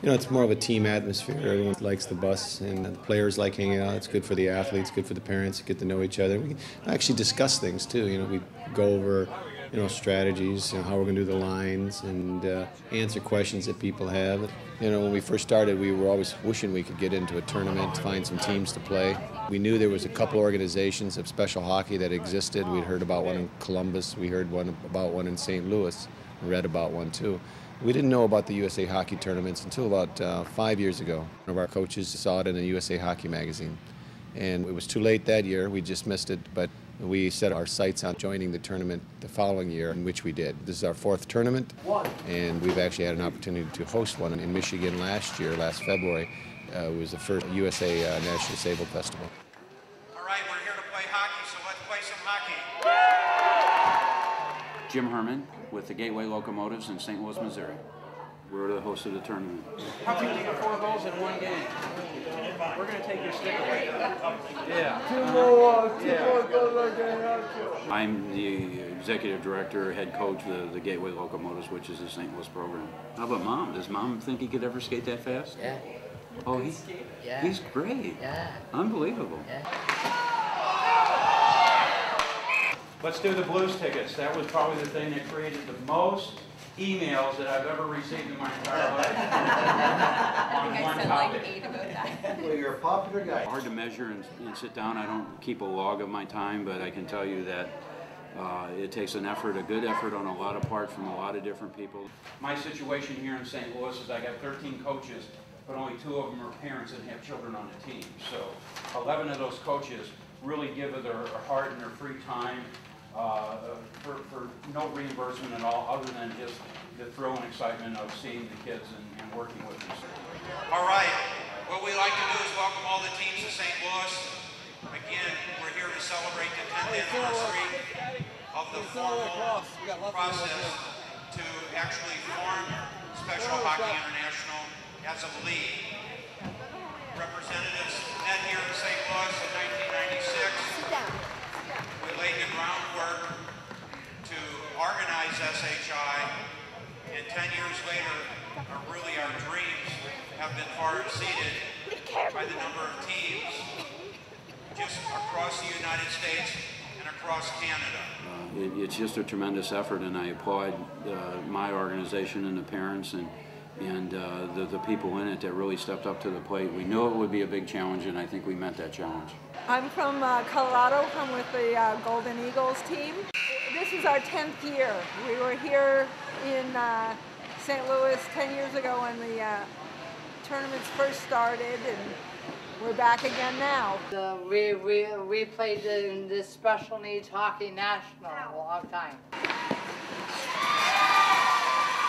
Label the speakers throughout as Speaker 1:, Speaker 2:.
Speaker 1: It's more of a team atmosphere. Everyone likes the bus, and the players like hanging out. It's good for the athletes, good for the parents to get to know each other. We can actually discuss things too. We go over strategies, how we're going to do the lines, and answer questions that people have. When we first started, we were always wishing we could get into a tournament, find some teams to play. We knew there was a couple organizations of special hockey that existed. We'd heard about one in Columbus. We heard about one in St. Louis. Read about one too. We didn't know about the USA Hockey tournaments until about 5 years ago. One of our coaches saw it in a USA Hockey magazine. And it was too late that year. We just missed it. But we set our sights on joining the tournament the following year, in which we did. This is our 4th tournament, and we've actually had an opportunity to host one in Michigan last February. It was the first USA National Disabled Festival.
Speaker 2: All right, we're here to play hockey, so let's play some hockey.
Speaker 3: Jim Herman with the Gateway Locomotives in St. Louis, Missouri. We're the host of the tournament.
Speaker 4: How can you get 4 goals in one game? We're going to take your stick away. Yeah. Two more goals.
Speaker 3: I'm the executive director, head coach of the Gateway Locomotives, which is the St. Louis program. How about Mom? Does Mom think he could ever skate that fast?
Speaker 5: Yeah.
Speaker 3: Oh, he's great.
Speaker 5: Yeah.
Speaker 3: Unbelievable.
Speaker 5: Yeah.
Speaker 4: Let's do the Blues tickets. That was probably the thing that created the most emails that I've ever received in my entire life.
Speaker 6: I think I sent like 8 about that.
Speaker 2: Well, you're a popular guy.
Speaker 3: Hard to measure and sit down. I don't keep a log of my time, but I can tell you that it takes an effort, a good effort on a lot of parts from a lot of different people.
Speaker 4: My situation here in St. Louis is I got 13 coaches, but only 2 of them are parents and have children on the team. So 11 of those coaches really give of their heart and their free time for no reimbursement at all, other than just the thrill and excitement of seeing the kids and working with them.
Speaker 2: All right, what we like to do is welcome all the teams to St. Louis. Again, we're here to celebrate the 10th anniversary of the formal process to actually form Special Hockey International as a league. Representatives met here in St. Louis in 1996. We laid the groundwork to organize SHI, and 10 years later, our dreams have been far exceeded by the number of teams just across the United States and across Canada.
Speaker 3: It's just a tremendous effort, and I applaud my organization and the parents and the people in it that really stepped up to the plate. We knew it would be a big challenge, and I think we met that challenge.
Speaker 7: I'm from Colorado. I'm with the Golden Eagles team. This is our 10th year. We were here in St. Louis 10 years ago when the tournaments first started, and we're back again now.
Speaker 5: We played in the Special Needs Hockey National a long time.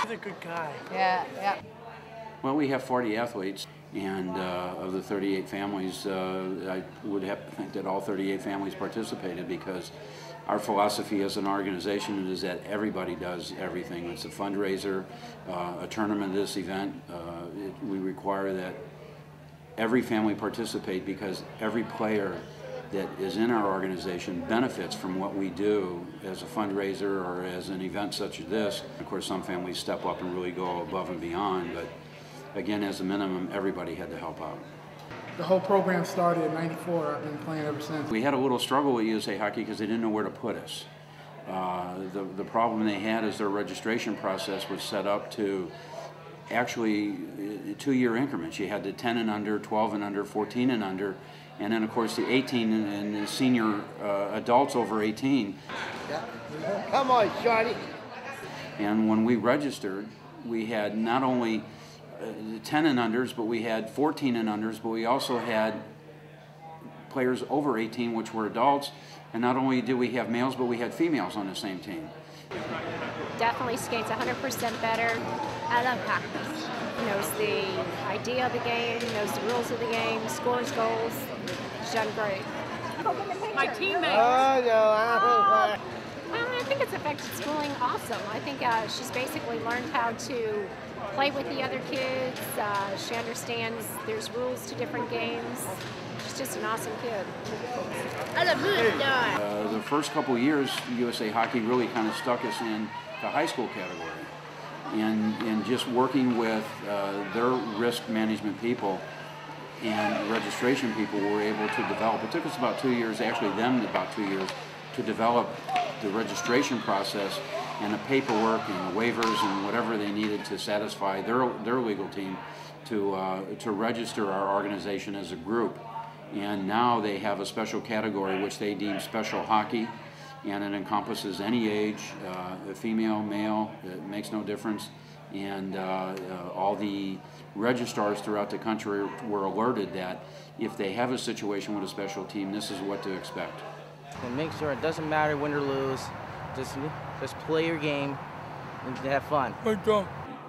Speaker 8: He's a good guy.
Speaker 5: Yeah.
Speaker 3: Well, we have 40 athletes, and of the 38 families, I would have to think that all 38 families participated, because our philosophy as an organization is that everybody does everything. It's a fundraiser, a tournament, this event. We require that every family participate, because every player that is in our organization benefits from what we do as a fundraiser or as an event such as this. Of course, some families step up and really go above and beyond, but again, as a minimum, everybody had to help out.
Speaker 8: The whole program started in '94. I've been playing ever since.
Speaker 3: We had a little struggle with USA Hockey because they didn't know where to put us. The problem they had is their registration process was set up to actually 2-year increments. You had the 10 and under, 12 and under, 14 and under, and then of course the 18 and the senior adults over 18.
Speaker 9: Come on, Johnny.
Speaker 3: And when we registered, we had not only 10 and unders, but we had 14 and unders, but we also had players over 18, which were adults. And not only did we have males, but we had females on the same team.
Speaker 10: Definitely skates 100% better. I love practice. He knows the idea of the game, knows the rules of the game, scores goals. She's done great.
Speaker 6: My teammates.
Speaker 10: Well, I think it's affected schooling awesome. I think she's basically learned how to play with the other kids. She understands there's rules to different games. She's just an awesome kid.
Speaker 3: The first couple of years, USA Hockey really kind of stuck us in the high school category. and just working with their risk management people and registration people, were able to develop. It took us about 2 years, actually them about 2 years, to develop the registration process and the paperwork and the waivers and whatever they needed to satisfy their legal team to register our organization as a group. And now they have a special category which they deem special hockey, and it encompasses any age, female, male, it makes no difference. And all the registrars throughout the country were alerted that if they have a situation with a special team, this is what to expect.
Speaker 9: And make sure it doesn't matter win or lose, just play your game and have fun.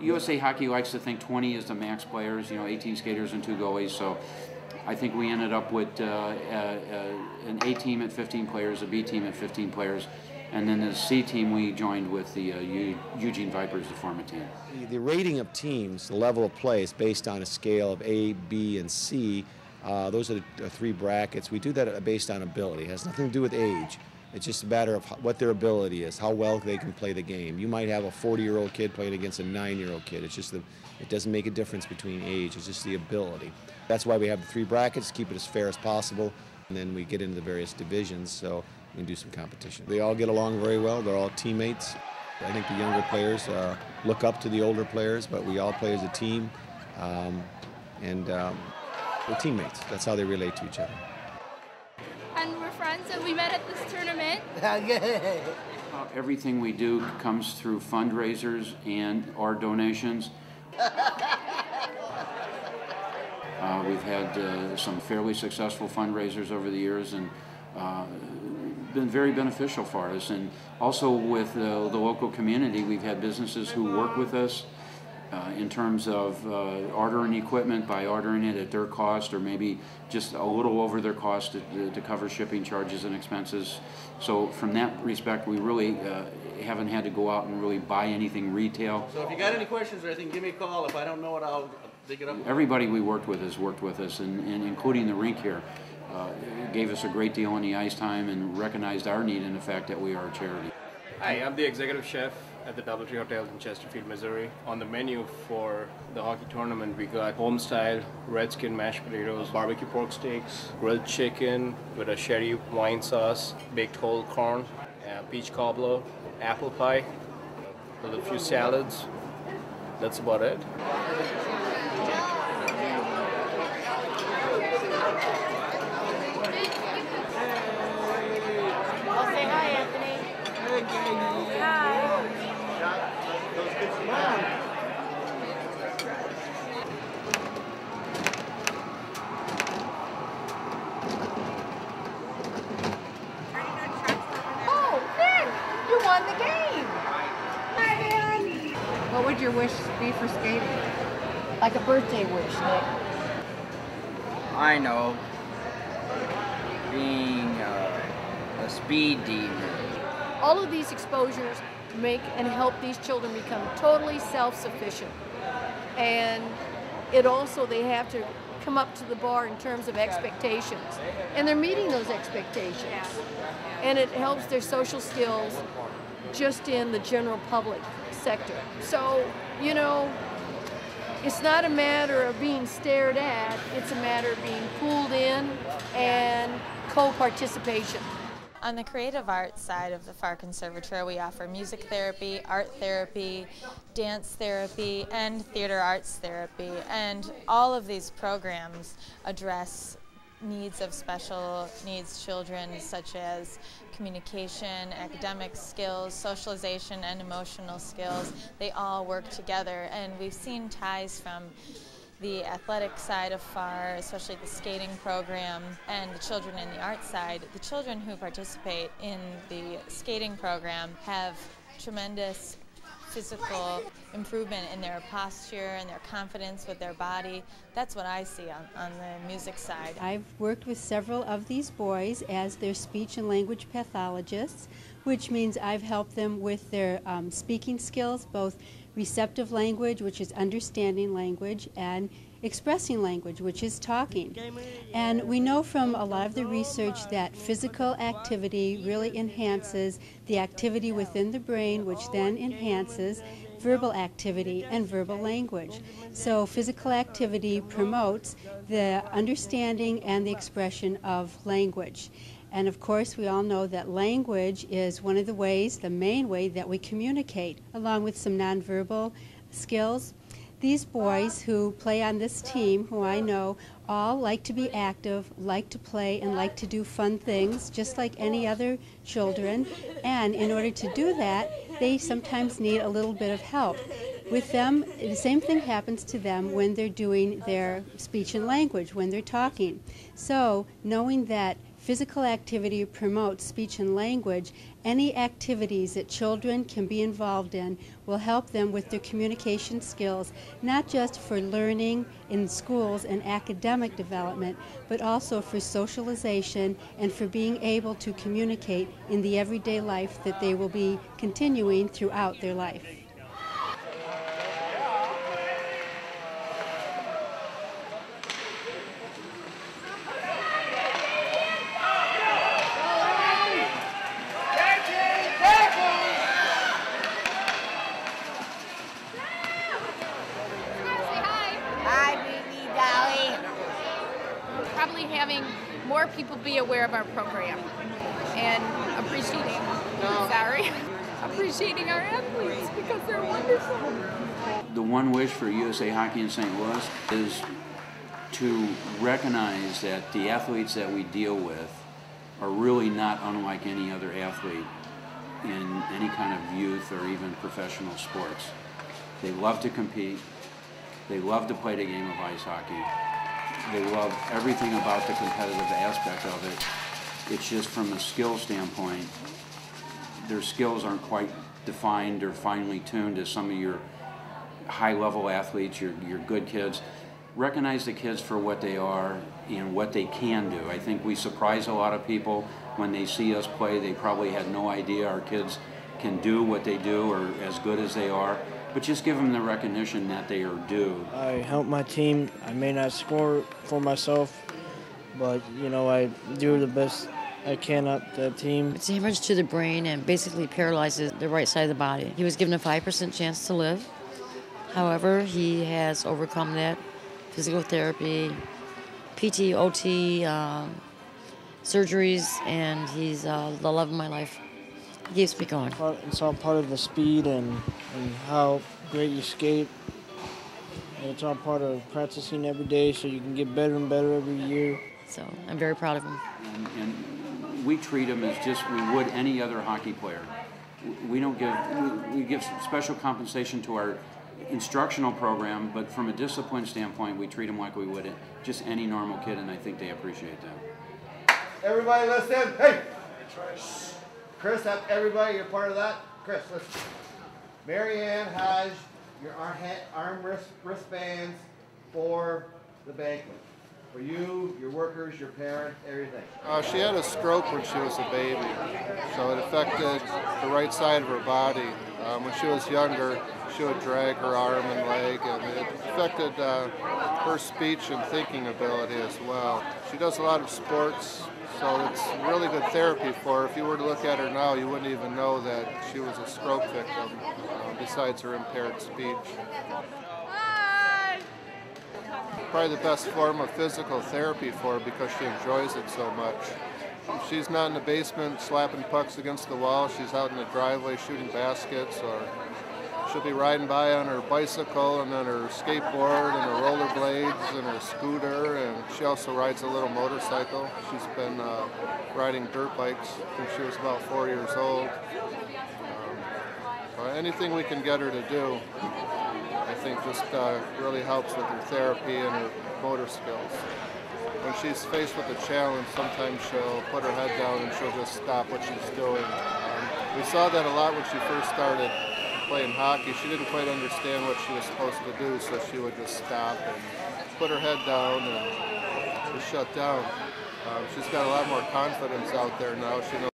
Speaker 3: USA Hockey likes to think 20 is the max players, 18 skaters and 2 goalies, so I think we ended up with an A team at 15 players, a B team at 15 players, and then the C team we joined with the Eugene Vipers to form a team.
Speaker 1: The rating of teams, the level of play, is based on a scale of A, B, and C. Those are the 3 brackets. We do that based on ability. It has nothing to do with age. It's just a matter of what their ability is, how well they can play the game. You might have a 40-year-old kid playing against a 9-year-old kid. It's just it doesn't make a difference between age. It's just the ability. That's why we have the 3 brackets, keep it as fair as possible, and then we get into the various divisions so we can do some competition. They all get along very well. They're all teammates. I think the younger players look up to the older players, but we all play as a team, and we're teammates. That's how they relate to each other.
Speaker 6: And we're friends, and we met at this tournament.
Speaker 3: Everything we do comes through fundraisers and or donations. We've had some fairly successful fundraisers over the years, and been very beneficial for us. And also with the local community, we've had businesses who work with us in terms of ordering equipment by ordering it at their cost, or maybe just a little over their cost to cover shipping charges and expenses. So from that respect, we really haven't had to go out and really buy anything retail.
Speaker 11: So if you got any questions or anything, give me a call. If I don't know it, I'll dig it up.
Speaker 3: Everybody we worked with has worked with us, and including the rink here. Gave us a great deal on the ice time and recognized our need in the fact that we are a charity.
Speaker 12: Hi, I'm the executive chef at the DoubleTree Hotel in Chesterfield, Missouri. On the menu for the hockey tournament, we got home-style red-skin mashed potatoes, barbecue pork steaks, grilled chicken with a sherry wine sauce, baked whole corn, peach cobbler, apple pie, with a few salads. That's about it.
Speaker 5: What would your wish be for skating? Like a birthday wish, Nick.
Speaker 13: I know. Being a speed demon.
Speaker 14: All of these exposures make and help these children become totally self-sufficient. And it also, they have to come up to the bar in terms of expectations. And they're meeting those expectations. And it helps their social skills just in the general public sector. So, it's not a matter of being stared at, it's a matter of being pulled in and co-participation.
Speaker 15: On the creative arts side of the Farr Conservatoire, we offer music therapy, art therapy, dance therapy, and theater arts therapy. And all of these programs address needs of special needs children, such as communication, academic skills, socialization, and emotional skills. They all work together, and we've seen ties from the athletic side of Farr, especially the skating program, and the children in the art side. The children who participate in the skating program have tremendous physical improvement in their posture and their confidence with their body. That's what I see on the music side.
Speaker 16: I've worked with several of these boys as their speech and language pathologists, which means I've helped them with their speaking skills, both receptive language, which is understanding language, and expressing language, which is talking. And we know from a lot of the research that physical activity really enhances the activity within the brain, which then enhances verbal activity and verbal language. So physical activity promotes the understanding and the expression of language. And of course, we all know that language is one of the ways, the main way that we communicate, along with some nonverbal skills. These boys who play on this team, who I know, all like to be active, like to play, and like to do fun things, just like any other children. And in order to do that, they sometimes need a little bit of help. With them, the same thing happens to them when they're doing their speech and language, when they're talking. So, knowing that physical activity promotes speech and language, any activities that children can be involved in will help them with their communication skills, not just for learning in schools and academic development, but also for socialization and for being able to communicate in the everyday life that they will be continuing throughout their life.
Speaker 17: Probably having more people be aware of our program and appreciating our athletes because they're wonderful.
Speaker 3: The one wish for USA Hockey in St. Louis is to recognize that the athletes that we deal with are really not unlike any other athlete in any kind of youth or even professional sports. They love to compete. They love to play the game of ice hockey. They love everything about the competitive aspect of it. It's just from a skill standpoint, their skills aren't quite defined or finely tuned as some of your high-level athletes, your good kids. Recognize the kids for what they are and what they can do. I think we surprise a lot of people when they see us play. They probably had no idea our kids can do what they do or as good as they are. But just give them the recognition that they are due.
Speaker 18: I help my team. I may not score for myself, but I do the best I can up the team.
Speaker 19: It's a hemorrhage to the brain and basically paralyzes the right side of the body. He was given a 5% chance to live. However, he has overcome that. Physical therapy, PT, OT, surgeries, and he's the love of my life. He keeps me going.
Speaker 18: It's all part of the speed and how great you skate. And it's all part of practicing every day so you can get better and better every year.
Speaker 19: So I'm very proud of him.
Speaker 3: And we treat him as just we would any other hockey player. We give special compensation to our instructional program, but from a discipline standpoint, we treat them like we would just any normal kid, and I think they appreciate that.
Speaker 20: Everybody listen. Hey! Chris, everybody, you're part of that? Chris, listen. Mary Ann has your arm wristbands for the banquet. For you, your workers, your parents, everything.
Speaker 21: She had a stroke when she was a baby, so it affected the right side of her body. When she was younger, she would drag her arm and leg, and it affected her speech and thinking ability as well. She does a lot of sports, so it's really good therapy for her. If you were to look at her now, you wouldn't even know that she was a stroke victim, besides her impaired speech. Probably the best form of physical therapy for her because she enjoys it so much. If she's not in the basement slapping pucks against the wall, she's out in the driveway shooting baskets, or she'll be riding by on her bicycle and then her skateboard and her rollerblades and her scooter, and she also rides a little motorcycle. She's been riding dirt bikes since she was about 4 years old. Anything we can get her to do, I think just really helps with her therapy and her motor skills. When she's faced with a challenge, sometimes she'll put her head down and she'll just stop what she's doing. We saw that a lot when she first started playing hockey. She didn't quite understand what she was supposed to do, so she would just stop and put her head down and just shut down. She's got a lot more confidence out there now. She knows